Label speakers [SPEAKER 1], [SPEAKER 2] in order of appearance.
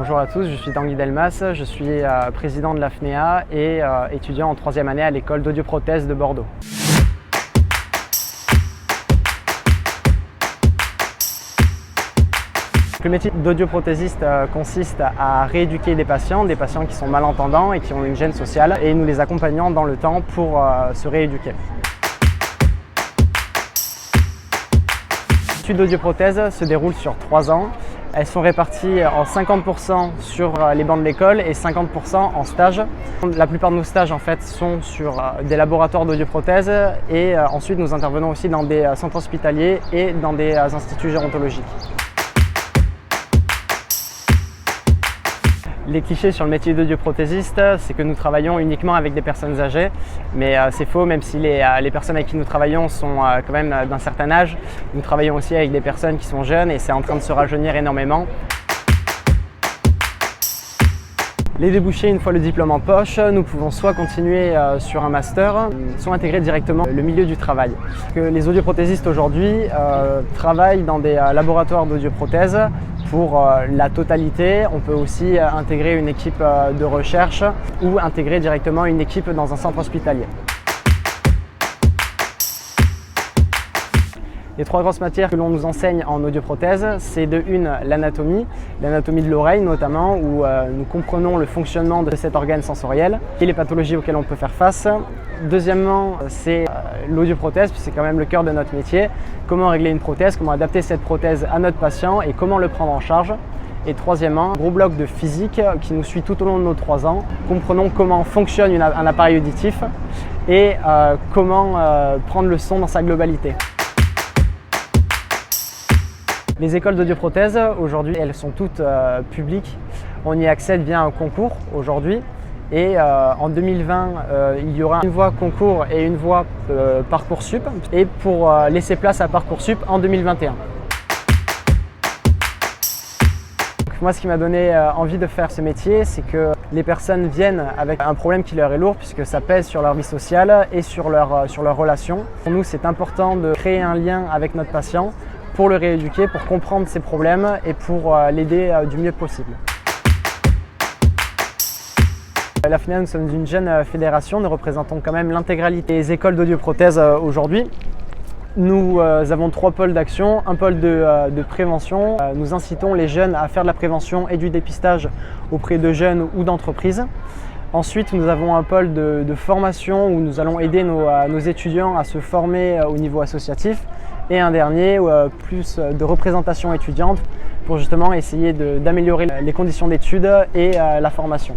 [SPEAKER 1] Bonjour à tous, je suis Tanguy Delmas, je suis président de l'AFNEA et étudiant en troisième année à l'école d'audioprothèse de Bordeaux. Le métier d'audioprothésiste consiste à rééduquer des patients qui sont malentendants et qui ont une gêne sociale, et nous les accompagnons dans le temps pour se rééduquer. L'étude d'audioprothèse se déroule sur 3 ans. Elles sont réparties en 50% sur les bancs de l'école et 50% en stage. La plupart de nos stages en fait sont sur des laboratoires d'audioprothèse et ensuite nous intervenons aussi dans des centres hospitaliers et dans des instituts gérontologiques. Les clichés sur le métier d'audioprothésiste, c'est que nous travaillons uniquement avec des personnes âgées, mais c'est faux, même si les personnes avec qui nous travaillons sont quand même d'un certain âge. Nous travaillons aussi avec des personnes qui sont jeunes et c'est en train de se rajeunir énormément. Les débouchés, une fois le diplôme en poche, nous pouvons soit continuer sur un master, soit intégrer directement le milieu du travail. Les audioprothésistes aujourd'hui travaillent dans des laboratoires d'audioprothèse pour la totalité. On peut aussi intégrer une équipe de recherche ou intégrer directement une équipe dans un centre hospitalier. Les 3 grosses matières que l'on nous enseigne en audioprothèse, c'est de l'anatomie de l'oreille notamment, où nous comprenons le fonctionnement de cet organe sensoriel et les pathologies auxquelles on peut faire face. Deuxièmement, c'est l'audioprothèse, puisque c'est quand même le cœur de notre métier. Comment régler une prothèse, comment adapter cette prothèse à notre patient et comment le prendre en charge. Et troisièmement, un gros bloc de physique qui nous suit tout au long de nos 3 ans. Comprenons comment fonctionne un appareil auditif et comment prendre le son dans sa globalité. Les écoles d'audioprothèse, aujourd'hui, elles sont toutes publiques. On y accède via un concours aujourd'hui. Et en 2020, il y aura une voie concours et une voie Parcoursup. Et pour laisser place à Parcoursup en 2021. Moi, ce qui m'a donné envie de faire ce métier, c'est que les personnes viennent avec un problème qui leur est lourd, puisque ça pèse sur leur vie sociale et sur leurs relations. Pour nous, c'est important de créer un lien avec notre patient pour le rééduquer, pour comprendre ses problèmes et pour l'aider du mieux possible. L'AFNEA, nous sommes une jeune fédération, nous représentons quand même l'intégralité des écoles d'audioprothèse aujourd'hui. Nous avons 3 pôles d'action, un pôle de prévention. Nous incitons les jeunes à faire de la prévention et du dépistage auprès de jeunes ou d'entreprises. Ensuite, nous avons un pôle de formation où nous allons aider nos étudiants à se former au niveau associatif. Et un dernier, plus de représentation étudiante pour justement essayer d'améliorer les conditions d'études et la formation.